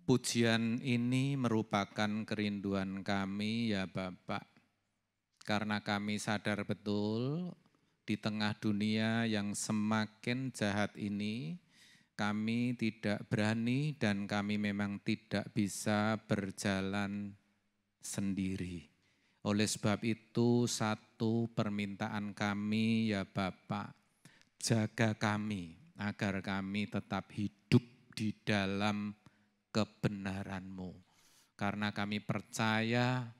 Pujian ini merupakan kerinduan kami ya Bapak, karena kami sadar betul di tengah dunia yang semakin jahat ini, kami tidak berani dan kami memang tidak bisa berjalan sendiri. Oleh sebab itu satu permintaan kami ya Bapak, jaga kami agar kami tetap hidup di dalam kebenaran-Mu. Karena kami percaya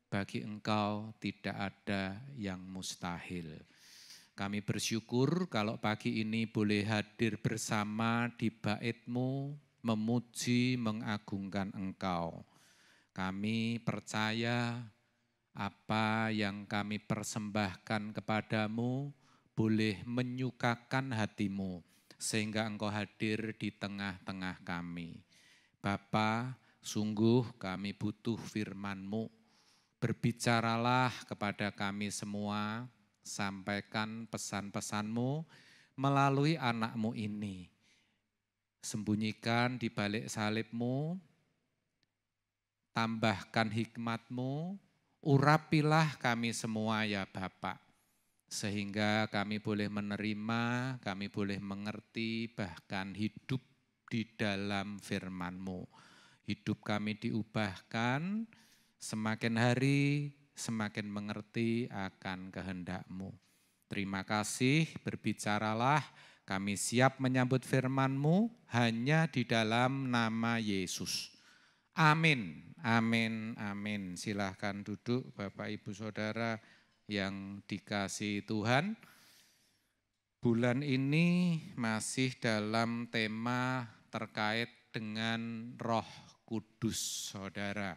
bagi Engkau tidak ada yang mustahil. Kami bersyukur kalau pagi ini boleh hadir bersama di bait-Mu, memuji, mengagungkan Engkau. Kami percaya apa yang kami persembahkan kepadamu boleh menyukakan hatimu, sehingga Engkau hadir di tengah-tengah kami. Bapa, sungguh kami butuh firman-Mu. Berbicaralah kepada kami semua, sampaikan pesan-pesan-Mu melalui anak-Mu ini. Sembunyikan di balik salib-Mu, tambahkan hikmat-Mu, urapilah kami semua ya Bapak. Sehingga kami boleh menerima, kami boleh mengerti, bahkan hidup di dalam firman-Mu. Hidup kami diubahkan, semakin hari semakin mengerti akan kehendak-Mu. Terima kasih, berbicaralah, kami siap menyambut firman-Mu hanya di dalam nama Yesus. Amin, amin, amin. Silahkan duduk Bapak Ibu Saudara yang dikasihi Tuhan. Bulan ini masih dalam tema terkait dengan Roh Kudus, Saudara.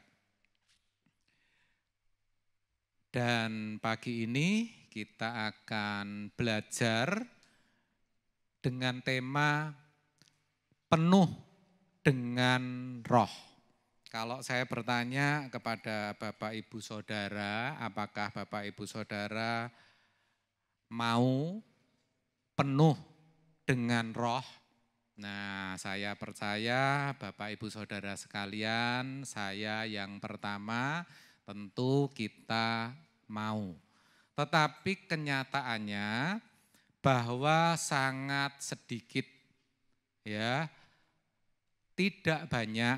Dan pagi ini kita akan belajar dengan tema penuh dengan Roh. Kalau saya bertanya kepada Bapak Ibu Saudara, apakah Bapak Ibu Saudara mau penuh dengan Roh? Nah, saya percaya Bapak Ibu Saudara sekalian, saya yang pertama tentu kita mau. Tetapi kenyataannya bahwa sangat sedikit, ya, tidak banyak.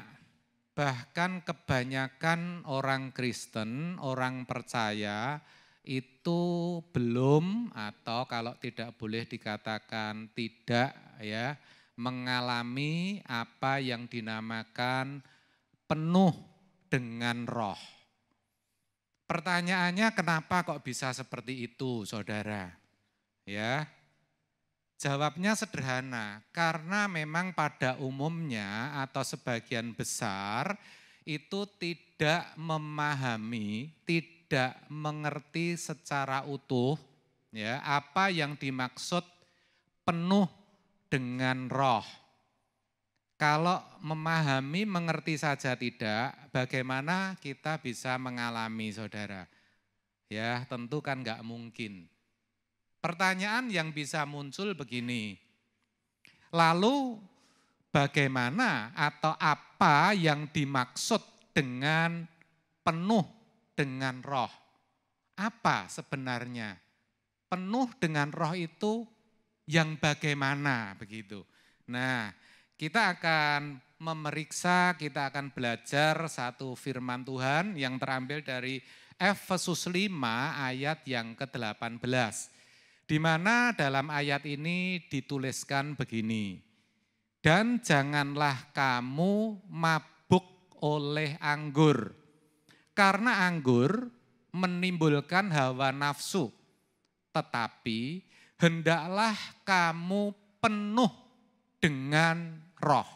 Bahkan kebanyakan orang Kristen, orang percaya itu belum atau kalau tidak boleh dikatakan tidak ya mengalami apa yang dinamakan penuh dengan Roh. Pertanyaannya kenapa kok bisa seperti itu, Saudara? Ya. Jawabnya sederhana, karena memang pada umumnya atau sebagian besar itu tidak memahami, tidak mengerti secara utuh ya apa yang dimaksud penuh dengan Roh. Kalau memahami, mengerti saja tidak, bagaimana kita bisa mengalami, Saudara? Ya, tentu kan enggak mungkin. Pertanyaan yang bisa muncul begini, lalu bagaimana atau apa yang dimaksud dengan penuh dengan Roh? Apa sebenarnya? Penuh dengan Roh itu yang bagaimana begitu? Nah, kita akan memeriksa, kita akan belajar satu firman Tuhan yang terambil dari Efesus 5 ayat yang ke-18. Di mana dalam ayat ini dituliskan begini, dan janganlah kamu mabuk oleh anggur, karena anggur menimbulkan hawa nafsu, tetapi hendaklah kamu penuh dengan Roh.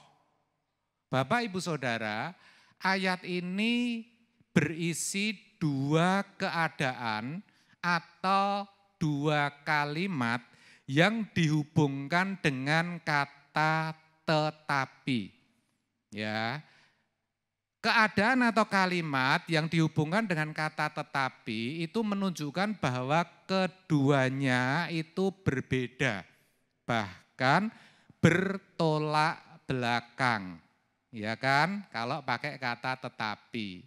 Bapak Ibu Saudara, ayat ini berisi dua keadaan atau dua kalimat yang dihubungkan dengan kata tetapi. Ya. Keadaan atau kalimat yang dihubungkan dengan kata tetapi itu menunjukkan bahwa keduanya itu berbeda, bahkan bertolak belakang. Ya kan? Kalau pakai kata tetapi.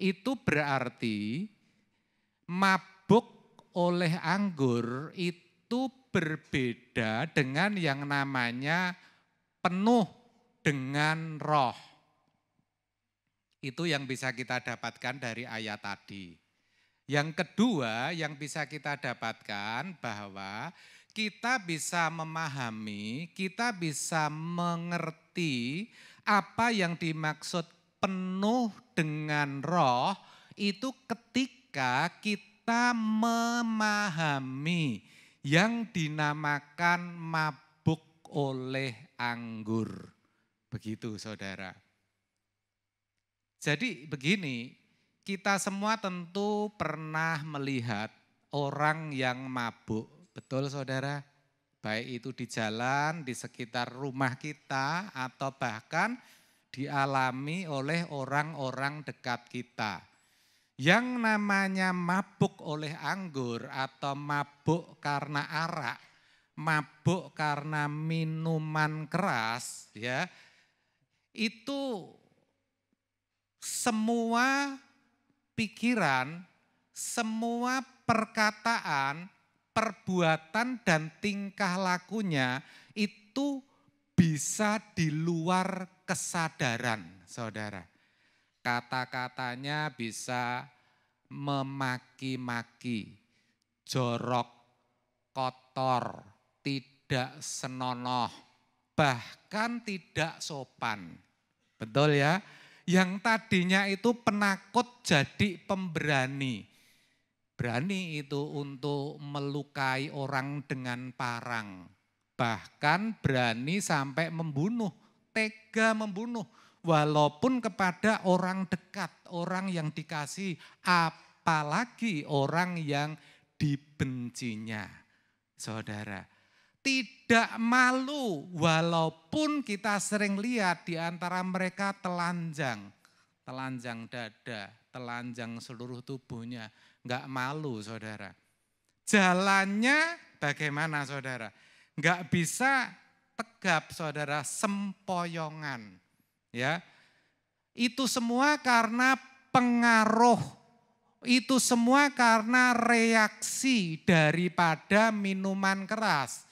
Itu berarti mabuk oleh anggur itu berbeda dengan yang namanya penuh dengan roh. Itu yang bisa kita dapatkan dari ayat tadi. Yang kedua yang bisa kita dapatkan bahwa kita bisa memahami, kita bisa mengerti apa yang dimaksud penuh dengan roh itu ketika kita memahami yang dinamakan mabuk oleh anggur. Begitu saudara. Jadi begini, kita semua tentu pernah melihat orang yang mabuk, betul saudara? Baik itu di jalan, di sekitar rumah kita, atau bahkan dialami oleh orang-orang dekat kita. Yang namanya mabuk oleh anggur atau mabuk karena arak, mabuk karena minuman keras, ya, itu semua pikiran, semua perkataan, perbuatan dan tingkah lakunya itu bisa di luar kesadaran, saudara. Kata-katanya bisa memaki-maki, jorok, kotor, tidak senonoh, bahkan tidak sopan. Betul ya? Yang tadinya itu penakut jadi pemberani. Berani itu untuk melukai orang dengan parang. Bahkan berani sampai membunuh, tega membunuh. Walaupun kepada orang dekat, orang yang dikasih, apalagi orang yang dibencinya. Saudara, tidak malu walaupun kita sering lihat di antara mereka telanjang dada, telanjang seluruh tubuhnya. Enggak malu saudara. Jalannya bagaimana saudara? Enggak bisa tegap saudara, sempoyongan. Ya, itu semua karena pengaruh, itu semua karena reaksi daripada minuman keras.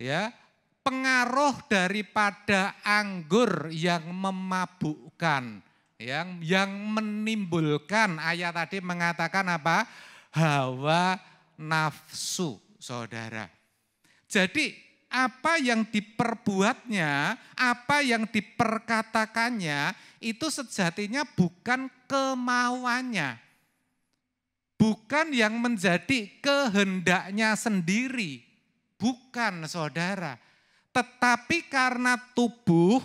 Ya, pengaruh daripada anggur yang memabukkan, yang menimbulkan, ayat tadi mengatakan apa? Hawa nafsu, saudara. Jadi apa yang diperbuatnya, apa yang diperkatakannya, itu sejatinya bukan kemauannya. Bukan yang menjadi kehendaknya sendiri. Bukan saudara, tetapi karena tubuh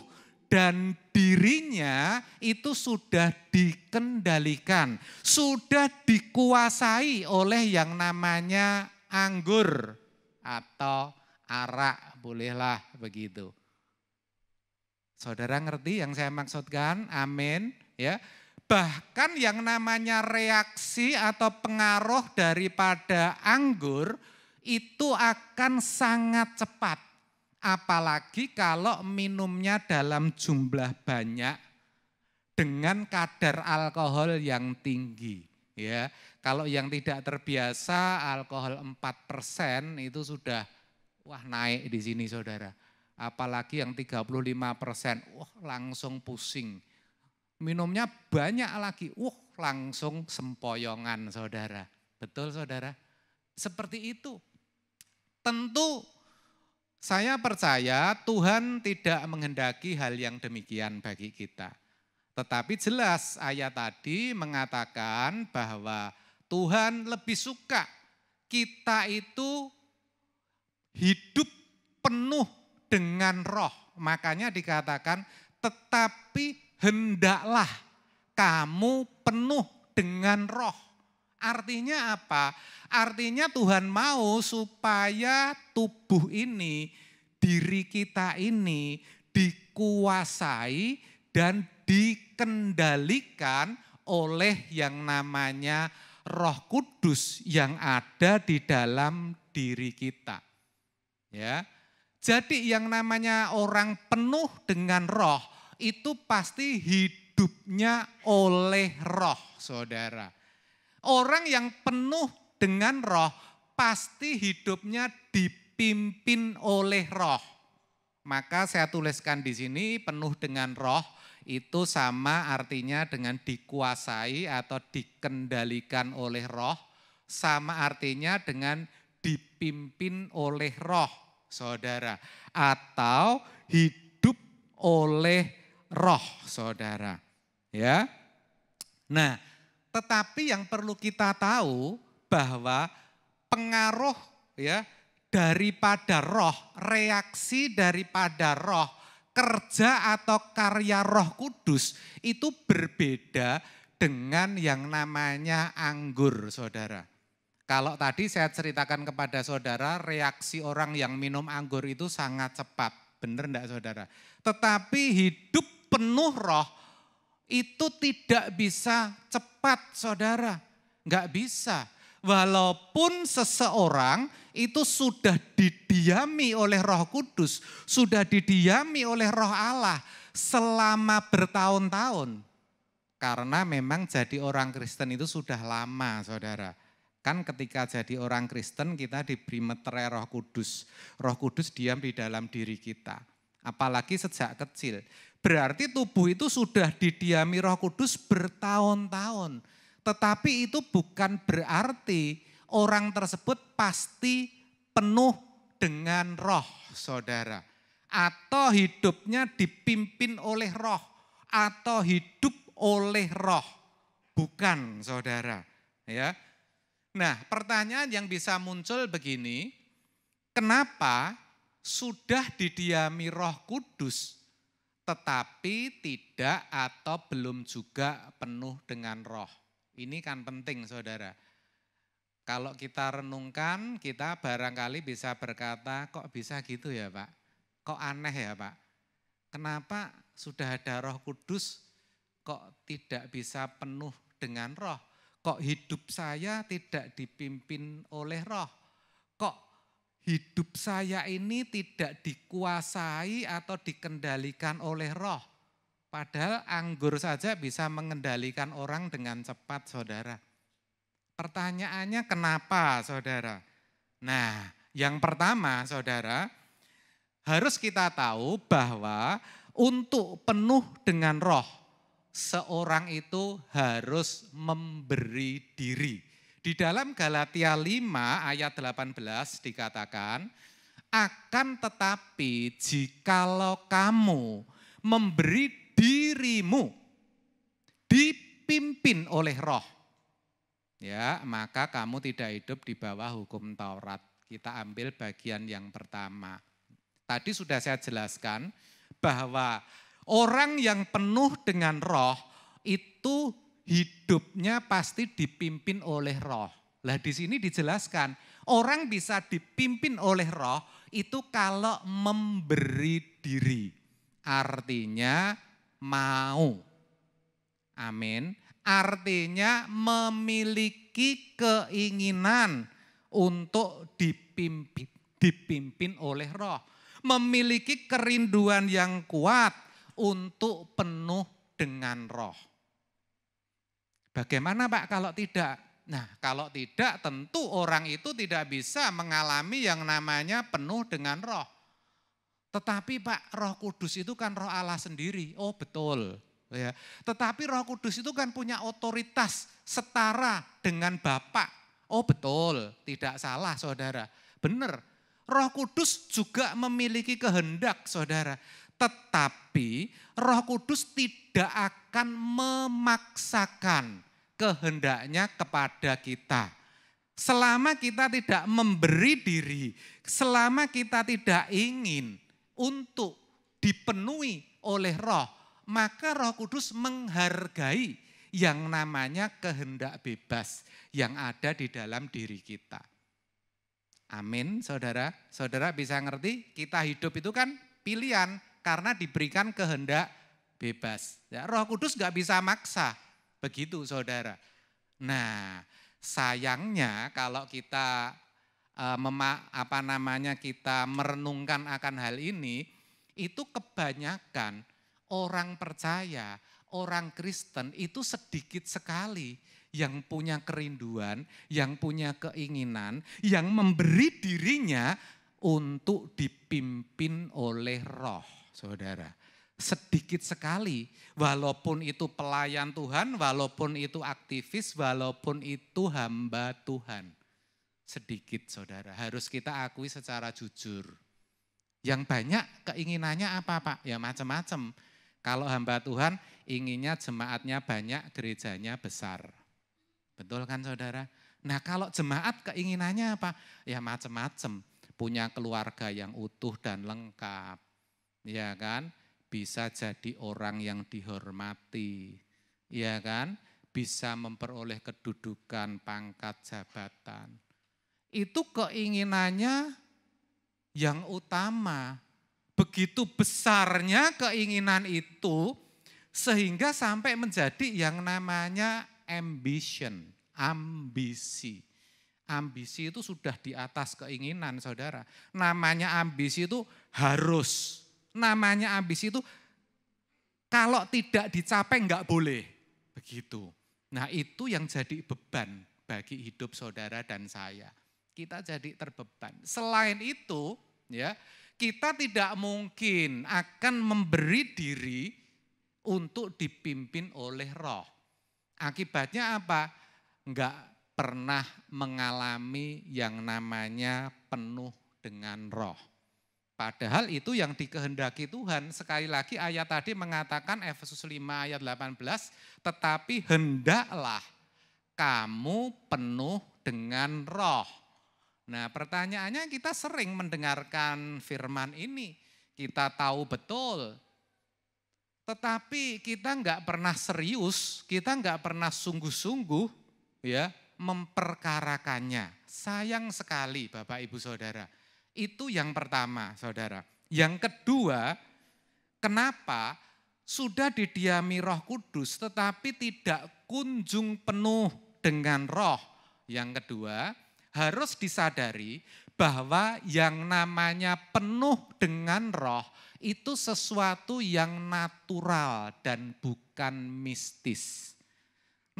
dan dirinya itu sudah dikendalikan, sudah dikuasai oleh yang namanya anggur atau arak, bolehlah begitu. Saudara ngerti yang saya maksudkan? Amin. Ya. Bahkan yang namanya reaksi atau pengaruh daripada anggur itu akan sangat cepat. Apalagi kalau minumnya dalam jumlah banyak dengan kadar alkohol yang tinggi. Ya, kalau yang tidak terbiasa alkohol 4% itu sudah naik di sini saudara. Apalagi yang 35%, langsung pusing. Minumnya banyak lagi, langsung sempoyongan saudara. Betul saudara? Seperti itu. Tentu saya percaya Tuhan tidak menghendaki hal yang demikian bagi kita. Tetapi jelas ayat tadi mengatakan bahwa Tuhan lebih suka kita itu hidup penuh dengan roh. Makanya dikatakan tetapi hendaklah kamu penuh dengan roh. Artinya apa? Artinya Tuhan mau supaya tubuh ini, diri kita ini dikuasai dan dikendalikan oleh yang namanya Roh Kudus yang ada di dalam diri kita. Ya. Jadi yang namanya orang penuh dengan roh itu pasti hidupnya oleh roh, saudara. Orang yang penuh dengan roh pasti hidupnya dipimpin oleh roh. Maka saya tuliskan di sini penuh dengan roh itu sama artinya dengan dikuasai atau dikendalikan oleh roh, sama artinya dengan dipimpin oleh roh, saudara. Atau hidup oleh roh, saudara. Ya. Nah, tetapi yang perlu kita tahu bahwa pengaruh ya daripada roh, reaksi daripada roh, kerja atau karya Roh Kudus itu berbeda dengan yang namanya anggur, saudara. Kalau tadi saya ceritakan kepada saudara, reaksi orang yang minum anggur itu sangat cepat, benar enggak saudara? Tetapi hidup penuh roh itu tidak bisa cepat, saudara. Enggak bisa. Walaupun seseorang itu sudah didiami oleh Roh Kudus, sudah didiami oleh Roh Allah selama bertahun-tahun. Karena memang jadi orang Kristen itu sudah lama, saudara. Kan ketika jadi orang Kristen kita diberi meterai Roh Kudus. Roh Kudus diam di dalam diri kita. Apalagi sejak kecil. Berarti tubuh itu sudah didiami Roh Kudus bertahun-tahun. Tetapi itu bukan berarti orang tersebut pasti penuh dengan roh, saudara. Atau hidupnya dipimpin oleh roh. Atau hidup oleh roh. Bukan, saudara. Ya. Nah, pertanyaan yang bisa muncul begini, kenapa sudah didiami Roh Kudus tetapi tidak atau belum juga penuh dengan roh? Ini kan penting, saudara. Kalau kita renungkan, kita barangkali bisa berkata, kok bisa gitu ya Pak? Kok aneh ya Pak? Kenapa sudah ada Roh Kudus kok tidak bisa penuh dengan roh? Kok hidup saya tidak dipimpin oleh roh? Kok hidup saya ini tidak dikuasai atau dikendalikan oleh roh? Padahal anggur saja bisa mengendalikan orang dengan cepat, saudara. Pertanyaannya kenapa, saudara? Nah, yang pertama, saudara, harus kita tahu bahwa untuk penuh dengan roh, seorang itu harus memberi diri. Di dalam Galatia 5 ayat 18 dikatakan, akan tetapi jikalau kamu memberi dirimu dipimpin oleh roh, ya maka kamu tidak hidup di bawah hukum Taurat. Kita ambil bagian yang pertama. Tadi sudah saya jelaskan bahwa orang yang penuh dengan roh itu hidupnya pasti dipimpin oleh roh. Lah di sini dijelaskan, orang bisa dipimpin oleh roh itu kalau memberi diri. Artinya mau. Amin. Artinya memiliki keinginan untuk dipimpin oleh roh. Memiliki kerinduan yang kuat untuk penuh dengan roh. Bagaimana Pak kalau tidak? Nah kalau tidak tentu orang itu tidak bisa mengalami yang namanya penuh dengan roh. Tetapi Pak, Roh Kudus itu kan Roh Allah sendiri. Oh betul. Ya. Tetapi Roh Kudus itu kan punya otoritas setara dengan Bapa. Oh betul, tidak salah saudara. Benar, Roh Kudus juga memiliki kehendak saudara. Tetapi Roh Kudus tidak akan memaksakan kehendaknya kepada kita. Selama kita tidak memberi diri, selama kita tidak ingin untuk dipenuhi oleh roh, maka Roh Kudus menghargai yang namanya kehendak bebas yang ada di dalam diri kita. Amin, saudara. Saudara bisa ngerti, kita hidup itu kan pilihan karena diberikan kehendak bebas. Ya, Roh Kudus gak bisa maksa, begitu saudara. Nah, sayangnya kalau kita kita merenungkan akan hal ini, itu kebanyakan orang percaya, orang Kristen itu sedikit sekali yang punya kerinduan, yang punya keinginan, yang memberi dirinya untuk dipimpin oleh Roh, saudara. Sedikit sekali, walaupun itu pelayan Tuhan, walaupun itu aktivis, walaupun itu hamba Tuhan. Sedikit, saudara, harus kita akui secara jujur. Yang banyak keinginannya apa, Pak? Ya macam-macam. Kalau hamba Tuhan inginnya jemaatnya banyak, gerejanya besar. Betul kan, saudara? Nah, kalau jemaat keinginannya apa? Ya macam-macam. Punya keluarga yang utuh dan lengkap. Ya kan? Bisa jadi orang yang dihormati. Ya kan? Bisa memperoleh kedudukan, pangkat, jabatan. Itu keinginannya yang utama. Begitu besarnya keinginan itu sehingga sampai menjadi yang namanya ambition, ambisi. Ambisi itu sudah di atas keinginan, saudara. Namanya ambisi itu harus. Namanya ambisi itu kalau tidak dicapai enggak boleh. Begitu. Nah, itu yang jadi beban bagi hidup saudara dan saya. Kita jadi terbeban. Selain itu, ya, kita tidak mungkin akan memberi diri untuk dipimpin oleh Roh. Akibatnya apa? Enggak pernah mengalami yang namanya penuh dengan Roh. Padahal itu yang dikehendaki Tuhan. Sekali lagi ayat tadi mengatakan Efesus 5 ayat 18, tetapi hendaklah kamu penuh dengan Roh. Nah, pertanyaannya kita sering mendengarkan firman ini, kita tahu betul, tetapi kita enggak pernah serius, kita enggak pernah sungguh-sungguh ya memperkarakannya. Sayang sekali Bapak Ibu Saudara. Itu yang pertama, saudara. Yang kedua, kenapa sudah didiami Roh Kudus tetapi tidak kunjung penuh dengan Roh? Yang kedua, harus disadari bahwa yang namanya penuh dengan Roh itu sesuatu yang natural dan bukan mistis.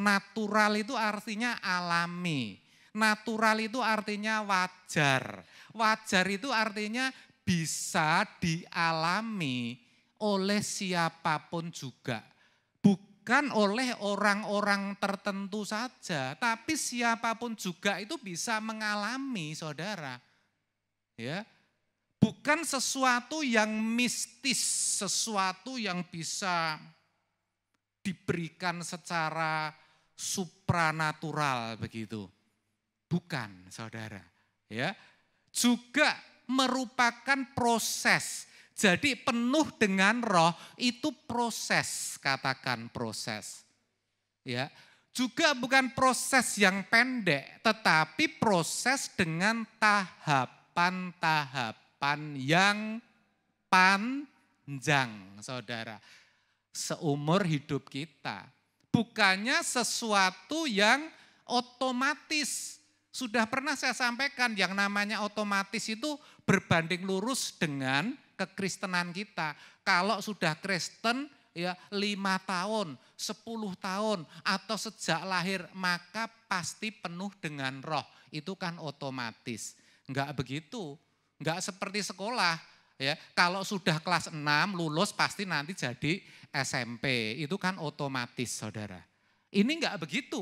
Natural itu artinya alami. Natural itu artinya wajar. Wajar itu artinya bisa dialami oleh siapapun juga. Bukan oleh orang-orang tertentu saja, tapi siapapun juga itu bisa mengalami, saudara. Ya, bukan sesuatu yang mistis, sesuatu yang bisa diberikan secara supranatural begitu. Bukan, saudara. Ya, juga merupakan proses. Jadi penuh dengan Roh itu proses, katakan proses. Ya, juga bukan proses yang pendek, tetapi proses dengan tahapan-tahapan yang panjang, saudara. Seumur hidup kita. Bukannya sesuatu yang otomatis. Sudah pernah saya sampaikan yang namanya otomatis itu berbanding lurus dengan kekristenan kita. Kalau sudah Kristen ya 5 tahun, 10 tahun atau sejak lahir maka pasti penuh dengan Roh. Itu kan otomatis. Enggak begitu. Enggak seperti sekolah ya. Kalau sudah kelas 6 lulus pasti nanti jadi SMP. Itu kan otomatis, saudara. Ini enggak begitu.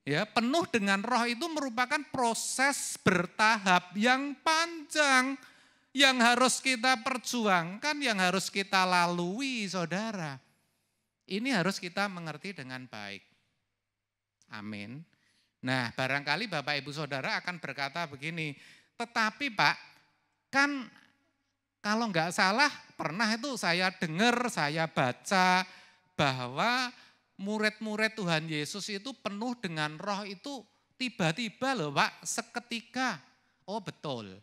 Ya, penuh dengan Roh itu merupakan proses bertahap yang panjang yang harus kita perjuangkan, yang harus kita lalui, saudara. Ini harus kita mengerti dengan baik. Amin. Nah, barangkali Bapak Ibu Saudara akan berkata begini, tetapi Pak, kan kalau enggak salah pernah itu saya dengar, saya baca bahwa murid-murid Tuhan Yesus itu penuh dengan Roh itu tiba-tiba loh Pak, seketika. Oh betul,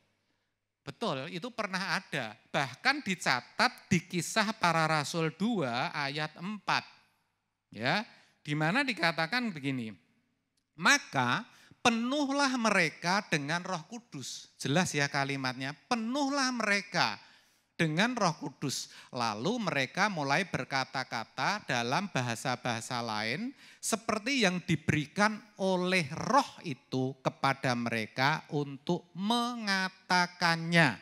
betul itu pernah ada. Bahkan dicatat di Kisah Para Rasul 2 ayat 4. Ya, di mana dikatakan begini, maka penuhlah mereka dengan Roh Kudus. Jelas ya kalimatnya, penuhlah mereka dengan Roh Kudus. Lalu mereka mulai berkata-kata dalam bahasa-bahasa lain seperti yang diberikan oleh Roh itu kepada mereka untuk mengatakannya.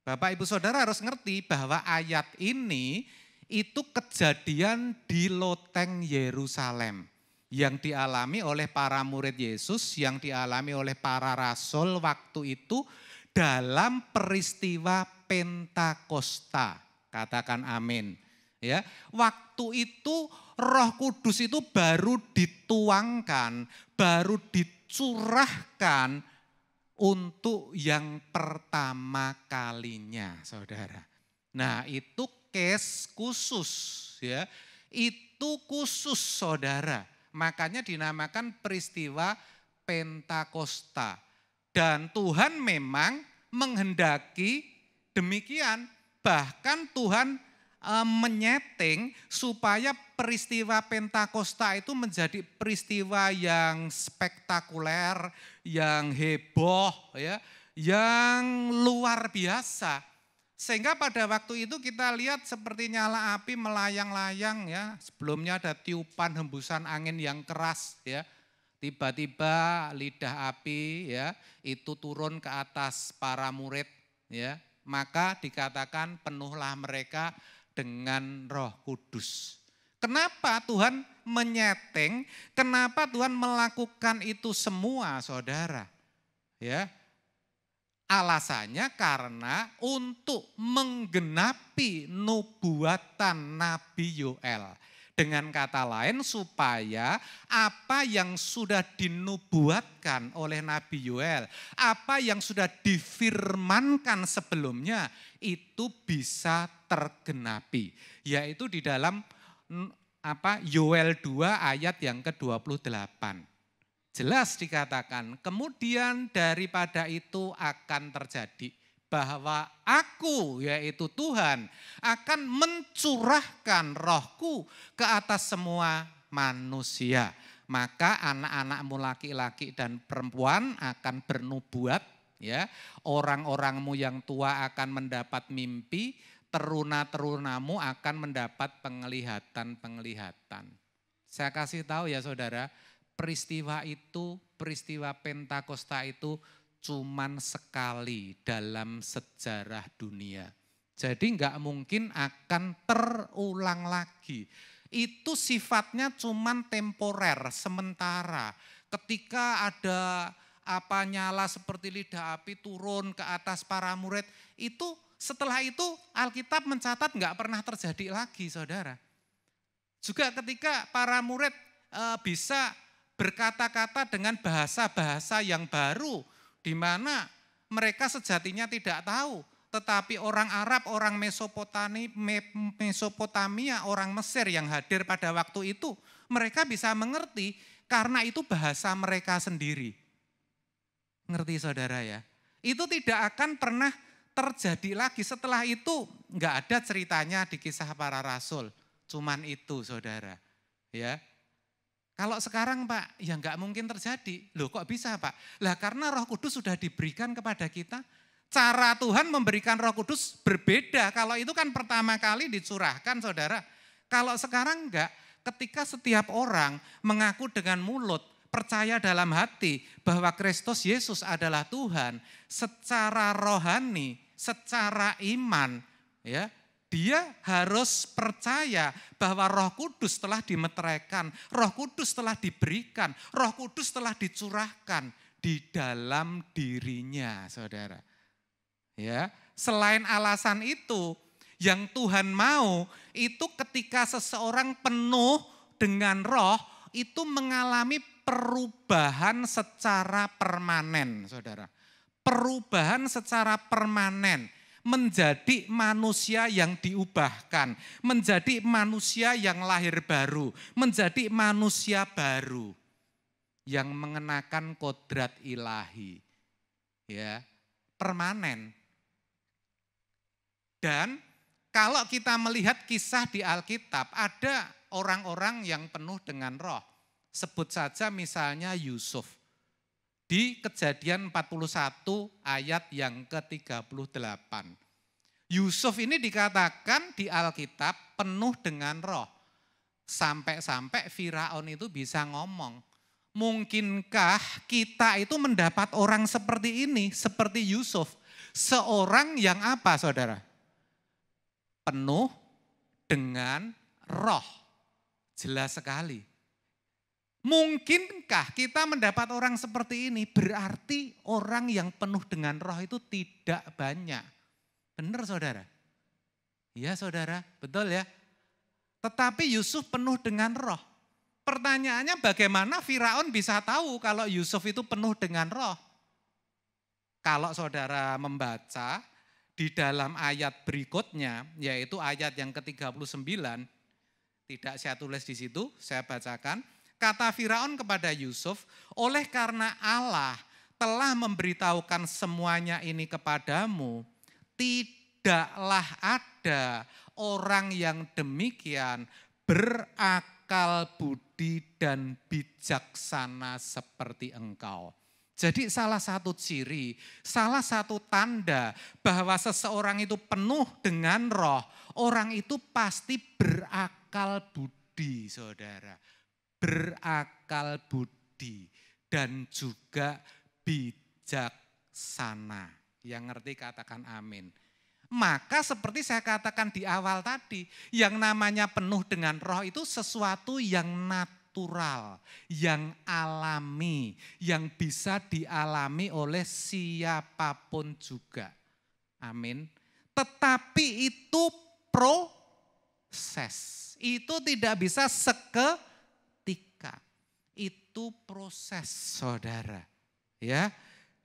Bapak Ibu Saudara harus ngerti bahwa ayat ini itu kejadian di loteng Yerusalem yang dialami oleh para murid Yesus, yang dialami oleh para rasul waktu itu dalam peristiwa Pentakosta. Katakan amin. Ya, waktu itu Roh Kudus itu baru dituangkan, baru dicurahkan untuk yang pertama kalinya, Saudara. Nah, itu case khusus ya. Itu khusus, Saudara. Makanya dinamakan peristiwa Pentakosta. Dan Tuhan memang menghendaki demikian. Bahkan Tuhan menyeting supaya peristiwa Pentakosta itu menjadi peristiwa yang spektakuler, yang heboh, ya, yang luar biasa. Sehingga pada waktu itu kita lihat seperti nyala api melayang-layang, ya. Sebelumnya ada tiupan hembusan angin yang keras, ya. Tiba-tiba lidah api, ya, itu turun ke atas para murid, ya. Maka dikatakan penuhlah mereka dengan Roh Kudus. Kenapa Tuhan menyeting? Kenapa Tuhan melakukan itu semua, Saudara? Ya. Alasannya karena untuk menggenapi nubuatan Nabi Yoel. Dengan kata lain supaya apa yang sudah dinubuatkan oleh Nabi Yoel, apa yang sudah difirmankan sebelumnya itu bisa tergenapi. Yaitu di dalam Yoel 2 ayat yang ke-28. Jelas dikatakan, kemudian daripada itu akan terjadi bahwa aku, yaitu Tuhan, akan mencurahkan rohku ke atas semua manusia. Maka anak-anakmu laki-laki dan perempuan akan bernubuat, ya. Orang-orangmu yang tua akan mendapat mimpi, teruna-terunamu akan mendapat penglihatan-penglihatan. Saya kasih tahu ya Saudara, peristiwa Pentakosta itu cuman sekali dalam sejarah dunia. Jadi enggak mungkin akan terulang lagi. Itu sifatnya cuman temporer, sementara. Ketika ada nyala seperti lidah api turun ke atas para murid, itu setelah itu Alkitab mencatat enggak pernah terjadi lagi, Saudara. Juga ketika para murid bisa berkata-kata dengan bahasa-bahasa yang baru, di mana mereka sejatinya tidak tahu. Tetapi orang Arab, orang Mesopotamia, orang Mesir yang hadir pada waktu itu, mereka bisa mengerti karena itu bahasa mereka sendiri. Ngerti Saudara ya? Itu tidak akan pernah terjadi lagi. Setelah itu enggak ada ceritanya di Kisah Para Rasul. Cuman itu Saudara. Ya. Kalau sekarang Pak, ya enggak mungkin terjadi. Loh kok bisa Pak? Lah karena Roh Kudus sudah diberikan kepada kita. Cara Tuhan memberikan Roh Kudus berbeda. Kalau itu kan pertama kali dicurahkan Saudara. Kalau sekarang enggak, ketika setiap orang mengaku dengan mulut, percaya dalam hati bahwa Kristus Yesus adalah Tuhan, secara rohani, secara iman, ya, dia harus percaya bahwa Roh Kudus telah dimeteraikan, Roh Kudus telah diberikan, Roh Kudus telah dicurahkan di dalam dirinya, Saudara. Ya, selain alasan itu, yang Tuhan mau itu ketika seseorang penuh dengan Roh itu mengalami perubahan secara permanen, Saudara. Perubahan secara permanen. Menjadi manusia yang diubahkan, menjadi manusia yang lahir baru, menjadi manusia baru yang mengenakan kodrat ilahi, ya, permanen. Dan kalau kita melihat kisah di Alkitab, ada orang-orang yang penuh dengan Roh. Sebut saja misalnya Yusuf. Di Kejadian 41 ayat yang ke-38. Yusuf ini dikatakan di Alkitab penuh dengan roh. Sampai-sampai Firaun itu bisa ngomong. Mungkinkah kita itu mendapat orang seperti ini, seperti Yusuf? Seorang yang apa saudara? Penuh dengan roh. Jelas sekali. Mungkinkah kita mendapat orang seperti ini? Berarti orang yang penuh dengan roh itu tidak banyak. Benar saudara? Iya saudara, betul ya. Tetapi Yusuf penuh dengan roh. Pertanyaannya bagaimana Firaun bisa tahu kalau Yusuf itu penuh dengan roh? Kalau saudara membaca di dalam ayat berikutnya, yaitu ayat yang ke-39, tidak saya tulis di situ, saya bacakan. Kata Firaun kepada Yusuf, oleh karena Allah telah memberitahukan semuanya ini kepadamu, tidaklah ada orang yang demikian berakal budi dan bijaksana seperti engkau. Jadi salah satu ciri, salah satu tanda bahwa seseorang itu penuh dengan roh, orang itu pasti berakal budi saudara. Berakal budi dan juga bijaksana. Yang ngerti katakan amin. Maka seperti saya katakan di awal tadi, yang namanya penuh dengan roh itu sesuatu yang natural, yang alami, yang bisa dialami oleh siapapun juga. Amin. Tetapi itu proses. Itu tidak bisa seketika. Itu proses saudara. Ya.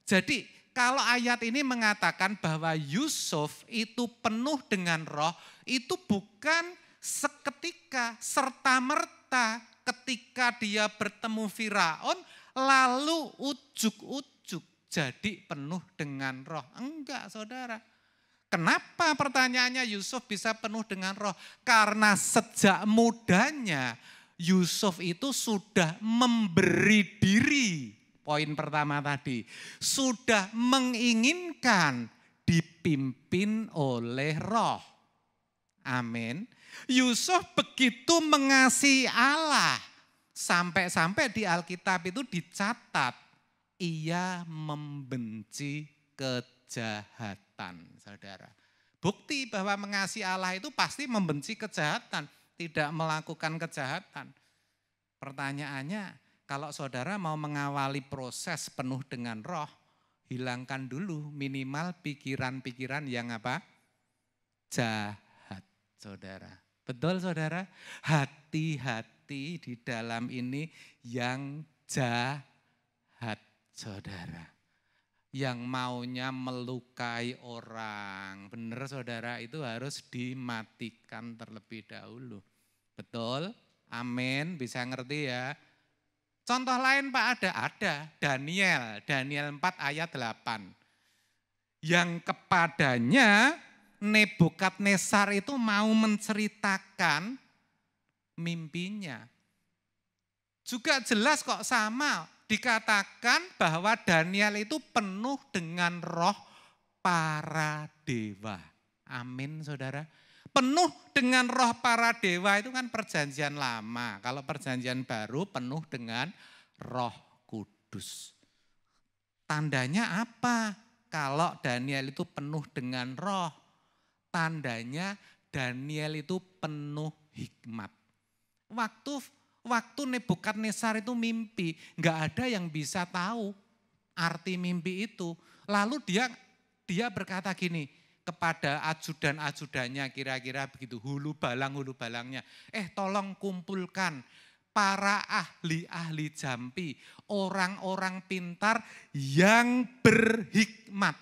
Jadi kalau ayat ini mengatakan bahwa Yusuf itu penuh dengan roh, itu bukan seketika, serta-merta ketika dia bertemu Firaun, lalu ujuk-ujuk jadi penuh dengan roh. Enggak saudara. Kenapa pertanyaannya Yusuf bisa penuh dengan roh? Karena sejak mudanya Yusuf itu sudah memberi diri. Poin pertama tadi, sudah menginginkan dipimpin oleh roh. Amin. Yusuf begitu mengasihi Allah. Sampai-sampai di Alkitab itu dicatat, ia membenci kejahatan, saudara. Bukti bahwa mengasihi Allah itu pasti membenci kejahatan, tidak melakukan kejahatan. Pertanyaannya, kalau saudara mau mengawali proses penuh dengan roh, hilangkan dulu minimal pikiran-pikiran yang apa? Jahat, saudara. Betul saudara? Hati-hati di dalam ini yang jahat, saudara. Yang maunya melukai orang. Benar saudara, itu harus dimatikan terlebih dahulu. Betul? Amin, bisa ngerti ya. Contoh lain Pak ada. Daniel 4 ayat 8. Yang kepadanya Nebukadnezar itu mau menceritakan mimpinya. Juga jelas kok sama, dikatakan bahwa Daniel itu penuh dengan roh para dewa. Amin saudara. Penuh dengan roh para dewa itu kan perjanjian lama. Kalau perjanjian baru penuh dengan roh kudus. Tandanya apa? Kalau Daniel itu penuh dengan roh. Tandanya Daniel itu penuh hikmat. Waktu Nebukadnezar itu mimpi, nggak ada yang bisa tahu arti mimpi itu. Lalu dia berkata gini kepada ajudan-ajudannya, kira-kira begitu, hulu balangnya. Tolong kumpulkan para ahli-ahli jampi, orang-orang pintar yang berhikmat.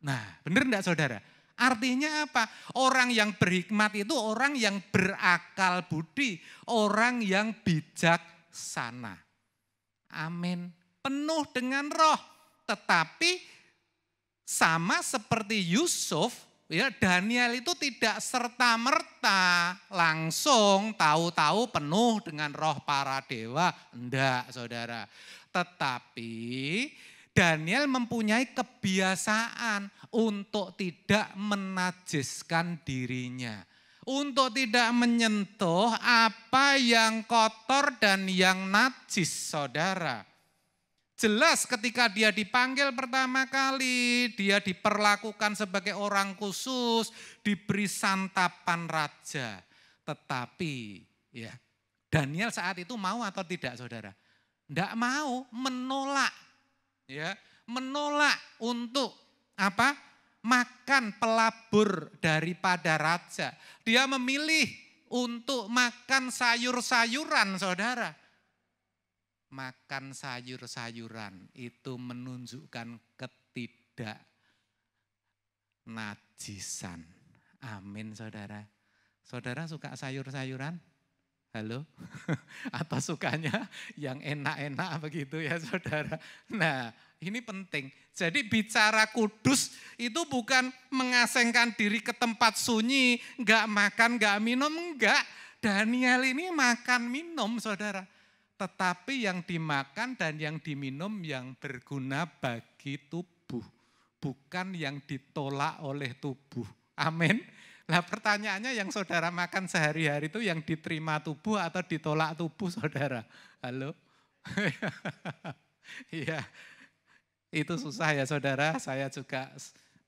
Nah, benar enggak saudara? Artinya apa? Orang yang berhikmat itu orang yang berakal budi, orang yang bijaksana. Amin. Penuh dengan roh. Tetapi sama seperti Yusuf, ya Daniel itu tidak serta-merta langsung tahu-tahu penuh dengan roh para dewa. Enggak saudara. Tetapi Daniel mempunyai kebiasaan untuk tidak menajiskan dirinya. Untuk tidak menyentuh apa yang kotor dan yang najis, saudara. Jelas ketika dia dipanggil pertama kali, dia diperlakukan sebagai orang khusus, diberi santapan raja. Tetapi ya, Daniel saat itu mau atau tidak, saudara? Tidak mau, menolak. Ya, menolak untuk apa? Makan pelabur daripada raja. Dia memilih untuk makan sayur-sayuran, saudara. Makan sayur-sayuran itu menunjukkan ketidaknajisan. Amin, saudara. Saudara suka sayur-sayuran? Halo? Atau sukanya yang enak-enak begitu ya, saudara? Nah, ini penting. Jadi bicara kudus itu bukan mengasingkan diri ke tempat sunyi, enggak makan, enggak minum, enggak. Daniel ini makan minum, saudara. Tetapi yang dimakan dan yang diminum yang berguna bagi tubuh. Bukan yang ditolak oleh tubuh. Amin. Nah pertanyaannya yang saudara makan sehari-hari itu yang diterima tubuh atau ditolak tubuh, saudara? Halo? Iya, itu susah ya, saudara. Saya juga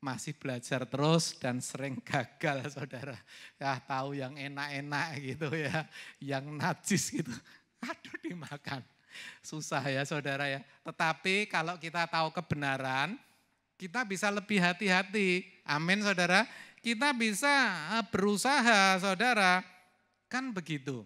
masih belajar terus dan sering gagal, saudara. Ya tahu yang enak-enak gitu ya, yang najis gitu. Aduh dimakan. Susah ya, saudara ya. Tetapi kalau kita tahu kebenaran, kita bisa lebih hati-hati. Amin, saudara. Kita bisa berusaha, saudara, kan begitu.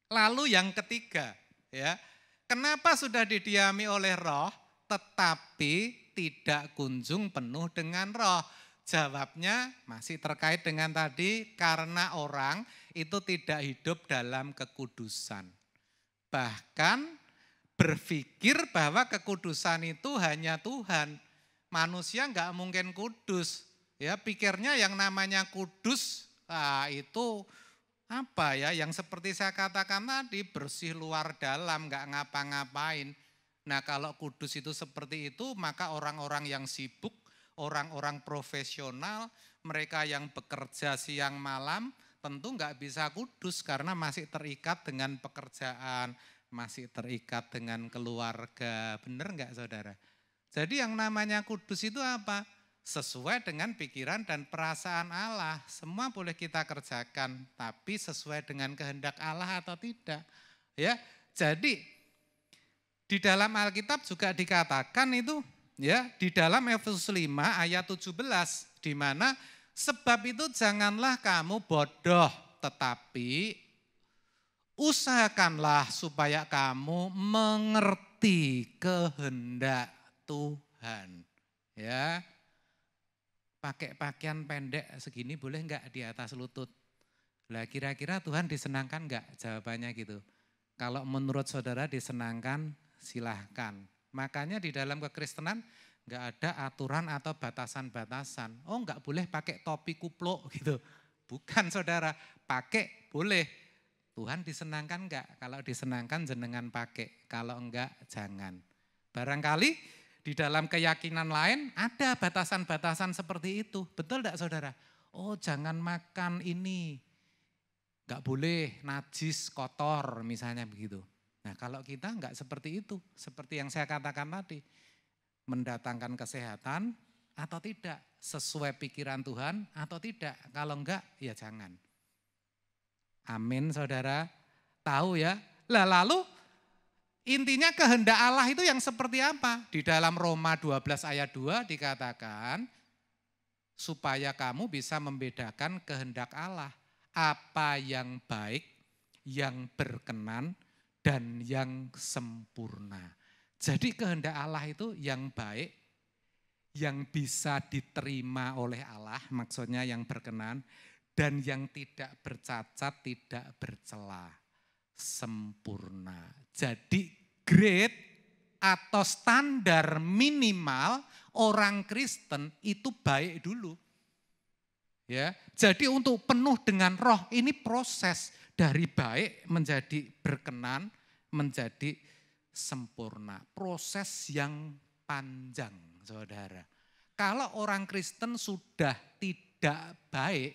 Lalu yang ketiga, ya, kenapa sudah didiami oleh roh, tetapi tidak kunjung penuh dengan roh? Jawabnya masih terkait dengan tadi, karena orang itu tidak hidup dalam kekudusan. Bahkan berpikir bahwa kekudusan itu hanya Tuhan. Manusia enggak mungkin kudus. Ya, pikirnya yang namanya kudus itu apa ya, yang seperti saya katakan tadi, bersih luar dalam, enggak ngapa-ngapain. Nah kalau kudus itu seperti itu, maka orang-orang yang sibuk, orang-orang profesional, mereka yang bekerja siang malam, tentu enggak bisa kudus karena masih terikat dengan pekerjaan, masih terikat dengan keluarga. Benar enggak, saudara? Jadi yang namanya kudus itu apa? Sesuai dengan pikiran dan perasaan Allah. Semua boleh kita kerjakan, tapi sesuai dengan kehendak Allah atau tidak. Ya, jadi di dalam Alkitab juga dikatakan itu, ya, di dalam Efesus 5 ayat 17, di mana sebab itu janganlah kamu bodoh, tetapi usahakanlah supaya kamu mengerti kehendak Tuhan. Ya. Pakai pakaian pendek segini boleh enggak di atas lutut? Lah kira-kira Tuhan disenangkan enggak? Jawabannya gitu. Kalau menurut saudara disenangkan, silahkan. Makanya di dalam kekristenan enggak ada aturan atau batasan-batasan. Oh enggak boleh pakai topi kupluk gitu. Bukan, saudara, pakai boleh. Tuhan disenangkan enggak? Kalau disenangkan jenengan pakai, kalau enggak jangan. Barangkali di dalam keyakinan lain ada batasan-batasan seperti itu. Betul enggak, saudara? Oh jangan makan ini, enggak boleh, najis, kotor misalnya begitu. Nah kalau kita enggak seperti itu, seperti yang saya katakan tadi. Mendatangkan kesehatan atau tidak, sesuai pikiran Tuhan atau tidak. Kalau enggak ya jangan. Amin, saudara. Tahu ya? Lah lalu intinya kehendak Allah itu yang seperti apa? Di dalam Roma 12 ayat 2 dikatakan, supaya kamu bisa membedakan kehendak Allah. Apa yang baik, yang berkenan, dan yang sempurna. Jadi kehendak Allah itu yang baik, yang bisa diterima oleh Allah, maksudnya yang berkenan, dan yang tidak bercacat, tidak bercela, sempurna. Jadi grade atau standar minimal orang Kristen itu baik dulu. Ya, jadi untuk penuh dengan roh ini proses dari baik menjadi berkenan, menjadi sempurna. Proses yang panjang, saudara. Kalau orang Kristen sudah tidak baik,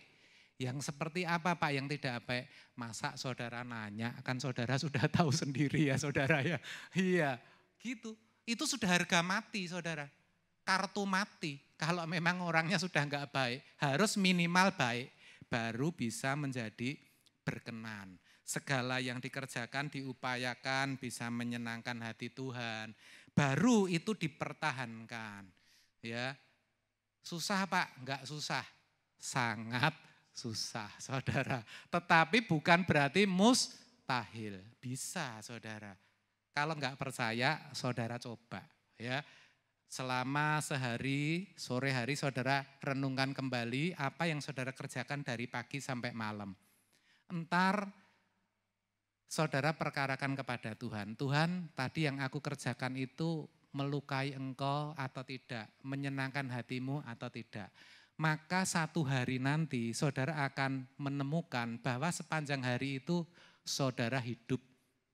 yang seperti apa Pak yang tidak baik? Masa saudara nanya, kan saudara sudah tahu sendiri ya saudara ya. Iya, gitu. Itu sudah harga mati saudara. Kartu mati. Kalau memang orangnya sudah enggak baik, harus minimal baik. Baru bisa menjadi berkenan. Segala yang dikerjakan, diupayakan, bisa menyenangkan hati Tuhan. Baru itu dipertahankan. Ya, susah Pak? Enggak susah. Sangat susah saudara. Tetapi bukan berarti mustahil. Bisa saudara. Kalau enggak percaya saudara coba ya. Selama sehari, sore hari saudara renungkan kembali apa yang saudara kerjakan dari pagi sampai malam. Entar saudara perkarakan kepada Tuhan. Tuhan, tadi yang aku kerjakan itu melukai engkau atau tidak, menyenangkan hatimu atau tidak. Maka satu hari nanti saudara akan menemukan bahwa sepanjang hari itu saudara hidup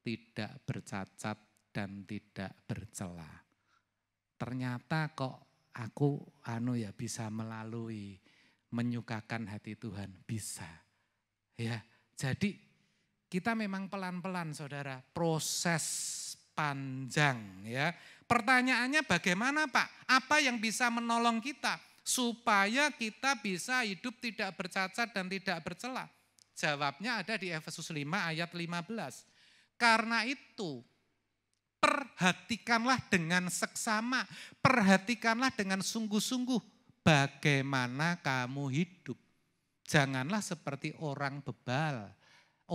tidak bercacat dan tidak bercela. Ternyata kok aku bisa melalui menyukakan hati Tuhan, bisa. Ya, jadi kita memang pelan-pelan saudara, proses panjang ya. Pertanyaannya bagaimana Pak? Apa yang bisa menolong kita supaya kita bisa hidup tidak bercacat dan tidak bercela? Jawabnya ada di Efesus 5 ayat 15. Karena itu perhatikanlah dengan seksama, perhatikanlah dengan sungguh-sungguh bagaimana kamu hidup. Janganlah seperti orang bebal,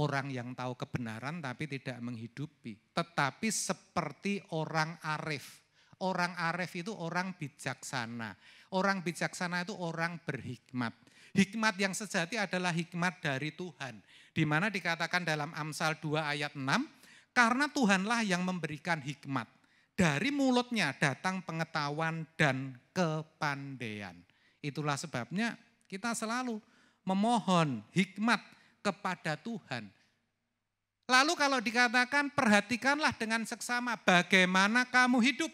orang yang tahu kebenaran tapi tidak menghidupi. Tetapi seperti orang arif. Orang arif itu orang bijaksana. Orang bijaksana itu orang berhikmat. Hikmat yang sejati adalah hikmat dari Tuhan. Di mana dikatakan dalam Amsal 2 ayat 6, karena Tuhanlah yang memberikan hikmat. Dari mulutnya datang pengetahuan dan kepandaian. Itulah sebabnya kita selalu memohon hikmat kepada Tuhan. Lalu kalau dikatakan perhatikanlah dengan seksama bagaimana kamu hidup.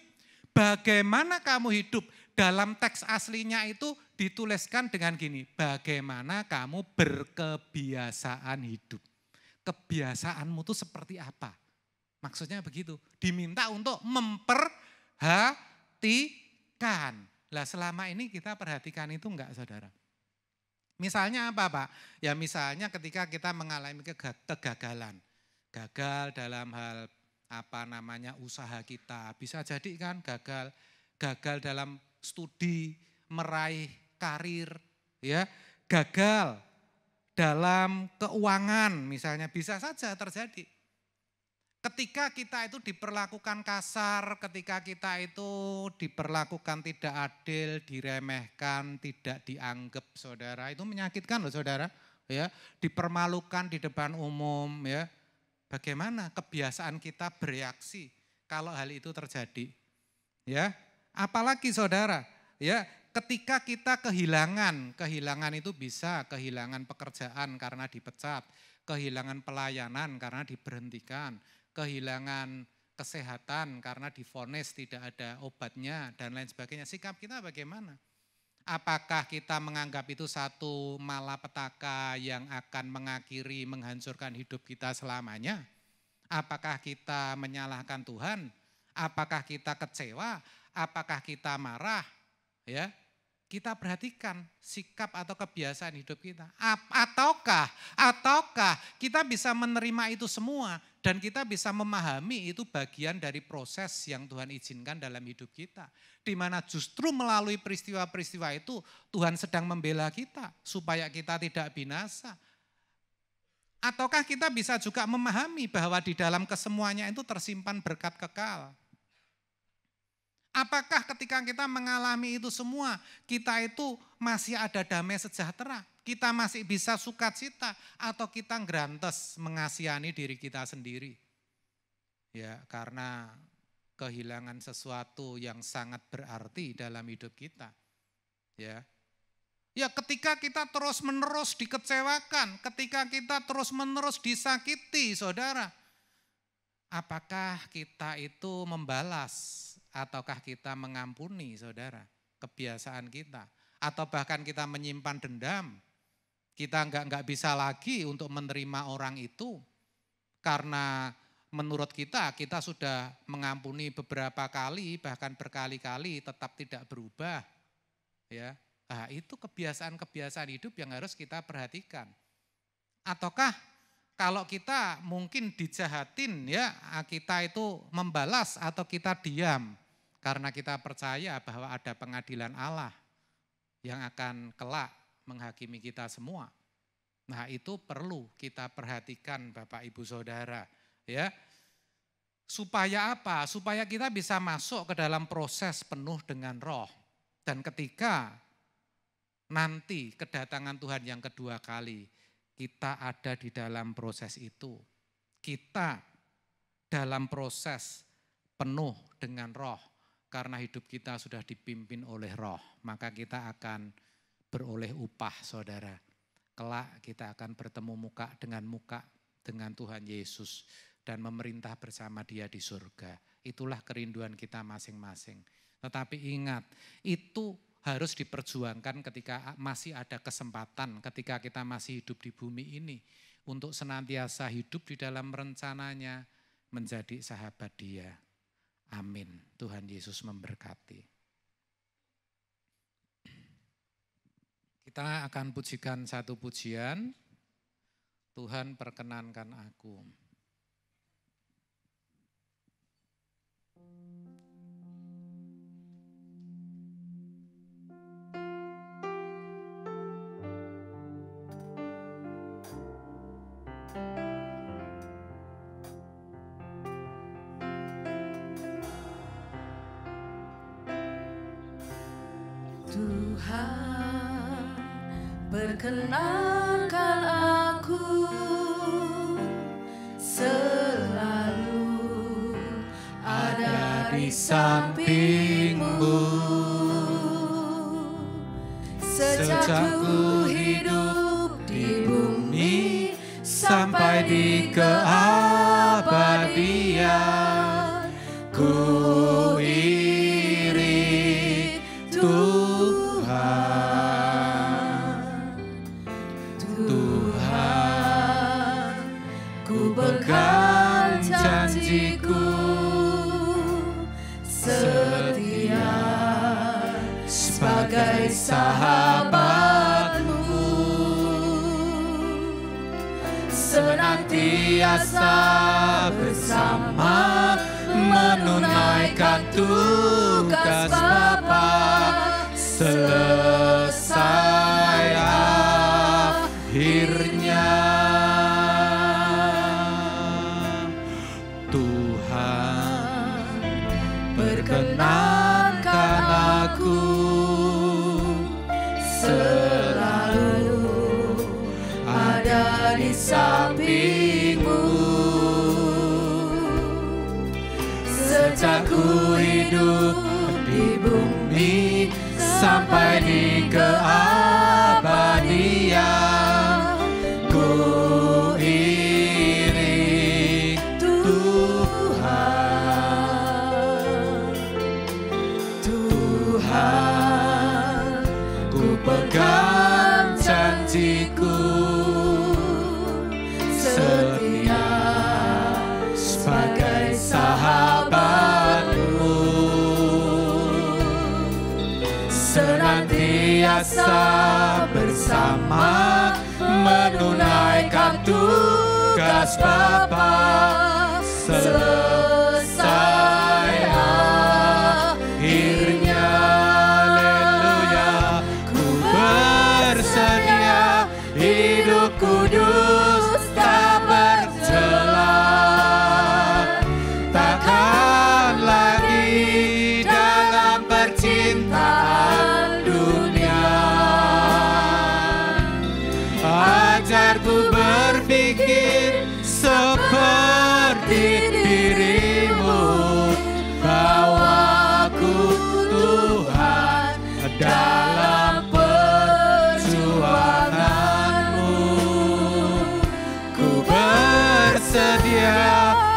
Bagaimana kamu hidup. Dalam teks aslinya itu dituliskan dengan gini, bagaimana kamu berkebiasaan hidup. Kebiasaanmu itu seperti apa? Maksudnya begitu, diminta untuk memperhatikan. Lah selama ini kita perhatikan itu enggak saudara? Misalnya apa Pak? Ya misalnya ketika kita mengalami kegagalan. Gagal dalam hal usaha kita. Bisa jadi kan gagal dalam studi, meraih karir, ya, gagal dalam keuangan misalnya bisa saja terjadi. Ketika kita itu diperlakukan kasar, ketika kita itu diperlakukan tidak adil, diremehkan, tidak dianggap saudara, itu menyakitkan loh saudara, ya, dipermalukan di depan umum, ya. Bagaimana kebiasaan kita bereaksi kalau hal itu terjadi, ya? Apalagi saudara, ya, ketika kita kehilangan itu bisa kehilangan pekerjaan karena dipecat, kehilangan pelayanan karena diberhentikan, kehilangan kesehatan karena divonis tidak ada obatnya dan lain sebagainya. Sikap kita bagaimana? Apakah kita menganggap itu satu malapetaka yang akan mengakhiri, menghancurkan hidup kita selamanya? Apakah kita menyalahkan Tuhan? Apakah kita kecewa? Apakah kita marah? Ya, kita perhatikan sikap atau kebiasaan hidup kita. Ataukah kita bisa menerima itu semua dan kita bisa memahami itu bagian dari proses yang Tuhan izinkan dalam hidup kita. Di mana justru melalui peristiwa-peristiwa itu Tuhan sedang membela kita supaya kita tidak binasa. Ataukah kita bisa juga memahami bahwa di dalam kesemuanya itu tersimpan berkat kekal. Apakah ketika kita mengalami itu semua, kita itu masih ada damai sejahtera, kita masih bisa sukacita, atau kita ngrantes mengasihani diri kita sendiri? Ya, karena kehilangan sesuatu yang sangat berarti dalam hidup kita. Ya, ketika kita terus-menerus dikecewakan, ketika kita terus-menerus disakiti, saudara, apakah kita itu membalas ataukah kita mengampuni, saudara? Kebiasaan kita. Atau bahkan kita menyimpan dendam. Kita nggak bisa lagi untuk menerima orang itu. Karena menurut kita sudah mengampuni beberapa kali, bahkan berkali-kali tetap tidak berubah. Ya, nah, itu kebiasaan-kebiasaan hidup yang harus kita perhatikan. Ataukah kalau kita mungkin dijahatin, ya kita itu membalas atau kita diam karena kita percaya bahwa ada pengadilan Allah yang akan kelak menghakimi kita semua. Nah, itu perlu kita perhatikan Bapak Ibu Saudara, ya. Supaya apa? Supaya kita bisa masuk ke dalam proses penuh dengan Roh. Dan ketika nanti kedatangan Tuhan yang kedua kali, kita ada di dalam proses itu. Kita dalam proses penuh dengan Roh. Karena hidup kita sudah dipimpin oleh Roh, maka kita akan beroleh upah, saudara. Kelak kita akan bertemu muka dengan Tuhan Yesus dan memerintah bersama Dia di surga. Itulah kerinduan kita masing-masing. Tetapi ingat, itu harus diperjuangkan ketika masih ada kesempatan, ketika kita masih hidup di bumi ini. Untuk senantiasa hidup di dalam rencananya, menjadi sahabat Dia. Amin. Tuhan Yesus memberkati. Kita akan pujikan satu pujian. Tuhan perkenankan aku. Tuhan, perkenankan aku selalu ada di samping-Mu. Sejak ku hidup di bumi sampai di keabadian, ku pegang janjiku setia sebagai sahabat-Mu, senantiasa bersama menunaikan tugas Bapa selesai akhirnya. Perkenankan aku selalu ada di samping-Mu. Sejak ku hidup di bumi sampai di keabadian, ku iring Tuhan. Ku pegang janjiku setia sebagai sahabat-Mu, senantiasa bersama menunaikan tugas Bapa selesai akhirnya. Hidup kudus tak bercela, takkan lagi dalam percintaan dunia. Ajarku berpikir seperti dirimu, bawaku Tuhan dalam bersedia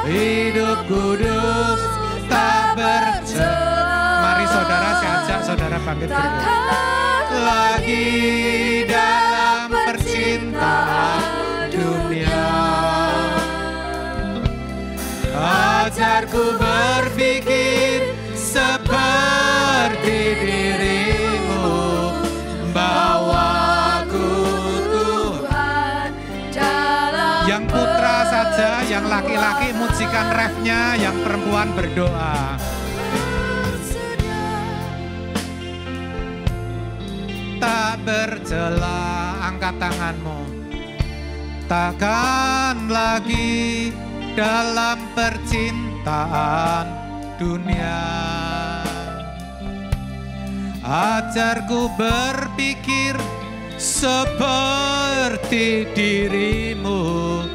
hidup kudus tak bercela. bangkit berdoa. Lagi dalam percintaan dunia, ajarku berpikir seperti dirimu, bawaku Tuhan dalam. Yang putra saja, yang laki-laki mujikan refnya, yang perempuan berdoa. Tak bercela, angkat tanganmu. Takkan lagi dalam percintaan dunia, ajarku berpikir seperti dirimu,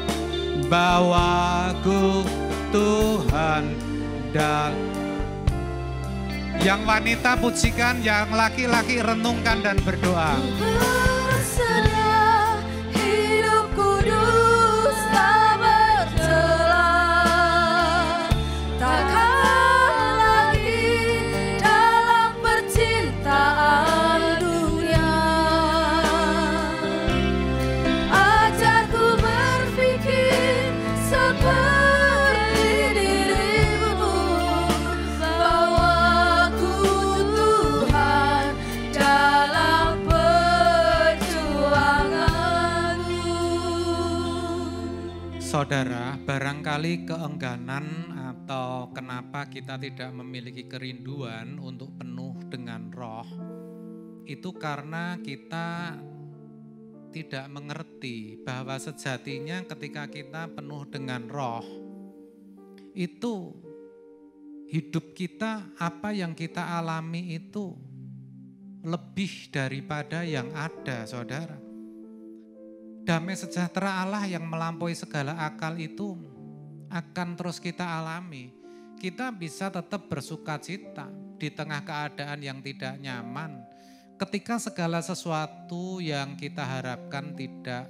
bawaku Tuhan dan. Yang wanita pujikan, yang laki-laki renungkan dan berdoa. Berserah, hidup kudus tak bercela, takkan lagi dalam percintaan dunia, ajarku berpikir seperti dirimu, bawaku Tuhan dalam perjuanganmu. Saudara, barangkali keengganan atau kenapa kita tidak memiliki kerinduan untuk penuh dengan roh, itu karena kita tidak mengerti bahwa sejatinya ketika kita penuh dengan roh, itu hidup kita, apa yang kita alami itu lebih daripada yang ada, saudara. Damai sejahtera Allah yang melampaui segala akal itu akan terus kita alami. Kita bisa tetap bersukacita di tengah keadaan yang tidak nyaman. Ketika segala sesuatu yang kita harapkan tidak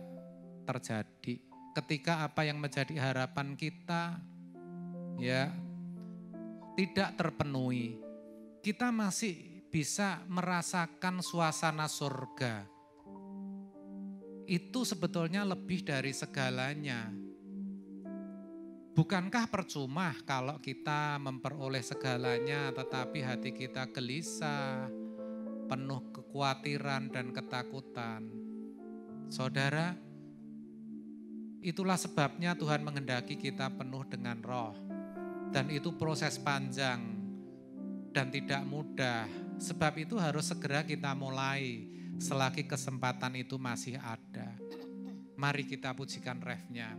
terjadi. Ketika apa yang menjadi harapan kita ya tidak terpenuhi. Kita masih bisa merasakan suasana surga. Itu sebetulnya lebih dari segalanya. Bukankah percuma kalau kita memperoleh segalanya tetapi hati kita gelisah, penuh kekhawatiran dan ketakutan. Saudara, itulah sebabnya Tuhan menghendaki kita penuh dengan roh. Dan itu proses panjang dan tidak mudah. Sebab itu harus segera kita mulai selagi kesempatan itu masih ada. Mari kita pujikan refnya.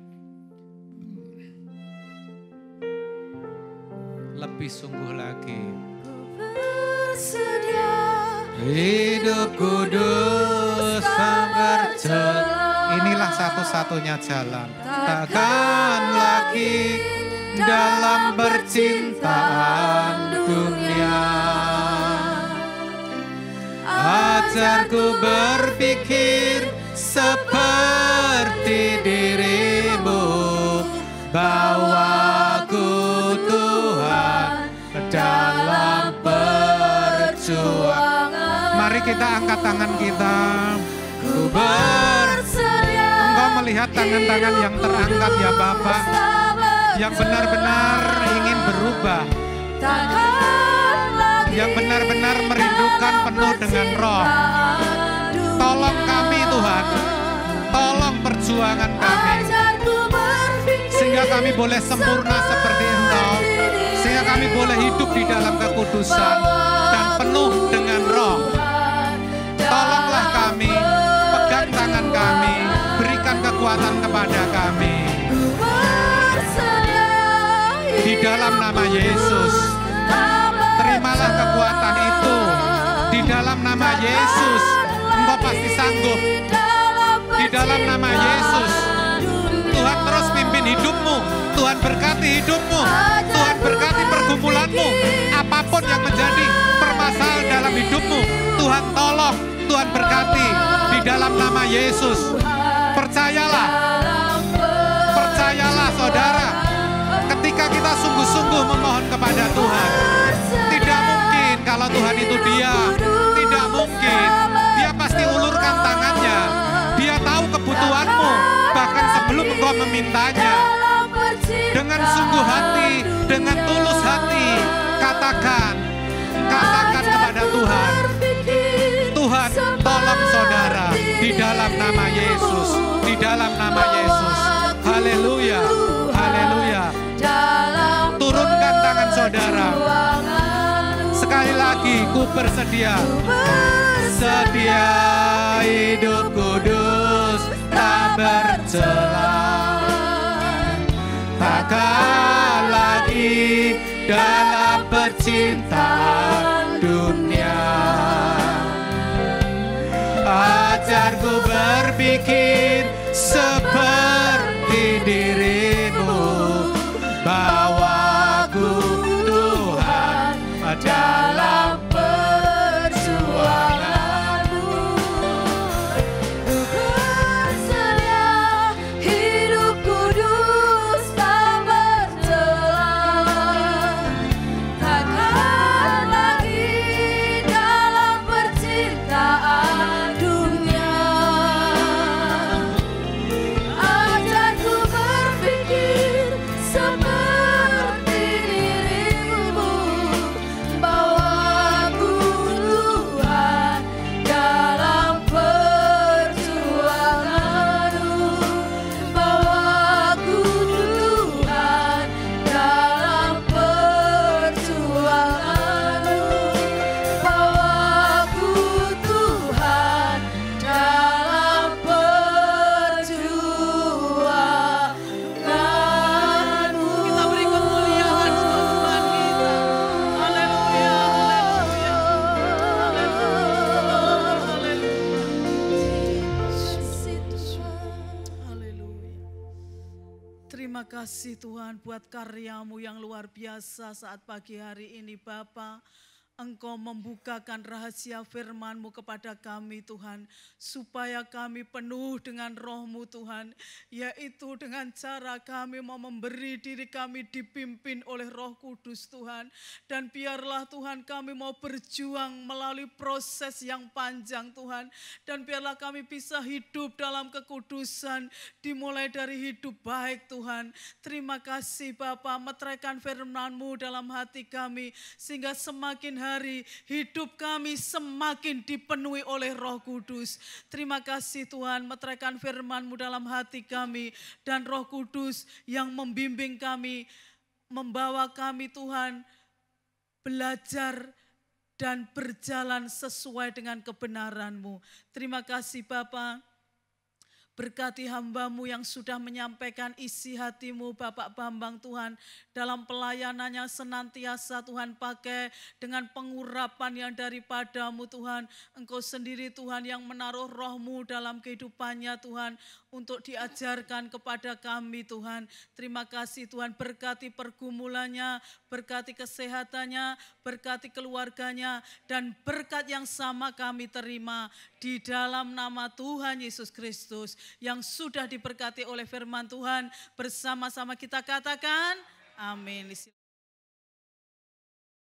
Lebih sungguh lagi. Bersedia Hidup kudus tak bercela. Inilah satu-satunya jalan. Takkan lagi dalam percintaan dunia, ajarku berpikir seperti dirimu, bawaku Tuhan dalam perjuangan. Mari kita angkat tangan kita. Ku bersedia. Engkau melihat tangan-tangan yang terangkat ya Bapak, yang benar-benar ingin berubah, yang benar-benar merindukan penuh dengan roh. Tolong kami Tuhan, tolong perjuangan kami, sehingga kami boleh sempurna seperti Engkau, sehingga kami boleh hidup di dalam kekudusan dan penuh dengan roh. Tolonglah kami, pegang tangan kami, berikan kekuatan kepada kami. Di dalam nama Yesus, terimalah kekuatan itu. Di dalam nama Yesus, Engkau pasti sanggup. Di dalam nama Yesus, Tuhan terus pimpin hidupmu. Tuhan berkati hidupmu. Tuhan berkati pergumulanmu. Apapun yang menjadi permasalahan dalam hidupmu, Tuhan tolong, Tuhan berkati. Di dalam nama Yesus, percayalah. Percayalah saudara. Ketika kita sungguh-sungguh memohon kepada Tuhan, tidak mungkin kalau Tuhan itu diam, memintanya dengan sungguh hati, dengan tulus hati. Katakan kepada Tuhan, Tuhan tolong saudara di dalam nama Yesus, di dalam nama Yesus. Haleluya, haleluya. Turunkan tangan saudara. Sekali lagi, ku bersedia. Sedia hidup kudus, tak bercela. Takkan lagi dalam percintaan dunia. Ajarku berpikir seperti dirimu, bawaku Tuhan dalam perjuanganmu. Ku bersedia hidup kudus tak bercela. Takkan lagi dalam percintaan dunia. Ajarku berpikir seperti dirimu, bawaku Tuhan dalam perjuanganmu, bawaku Tuhan dalam perjuanganmu, bawaku Tuhan dalam perjuanganmu. Kita beri kemuliaan untuk Tuhan kita. Haleluya, haleluya, haleluya. Terima kasih Tuhan buat karyamu yang luar biasa saat pagi hari ini Bapa. Engkau membukakan rahasia firman-Mu kepada kami Tuhan, supaya kami penuh dengan roh-Mu Tuhan, yaitu dengan cara kami mau memberi diri kami dipimpin oleh Roh Kudus Tuhan. Dan biarlah Tuhan kami mau berjuang melalui proses yang panjang Tuhan, dan biarlah kami bisa hidup dalam kekudusan, dimulai dari hidup baik Tuhan. Terima kasih Bapa, meteraikan firman-Mu dalam hati kami, sehingga semakin hari hidup kami semakin dipenuhi oleh Roh Kudus. Terima kasih Tuhan, meteraikan firman-Mu dalam hati kami, dan Roh Kudus yang membimbing kami, membawa kami Tuhan belajar dan berjalan sesuai dengan kebenaran-Mu. Terima kasih Bapa. Berkati hamba-Mu yang sudah menyampaikan isi hati-Mu Bapak Bambang Tuhan, dalam pelayanannya senantiasa Tuhan pakai dengan pengurapan yang daripada-Mu Tuhan. Engkau sendiri Tuhan yang menaruh roh-Mu dalam kehidupannya Tuhan, untuk diajarkan kepada kami Tuhan. Terima kasih Tuhan, berkati pergumulannya, berkati kesehatannya, berkati keluarganya, dan berkat yang sama kami terima di dalam nama Tuhan Yesus Kristus yang sudah diberkati oleh firman Tuhan. Bersama-sama kita katakan amin.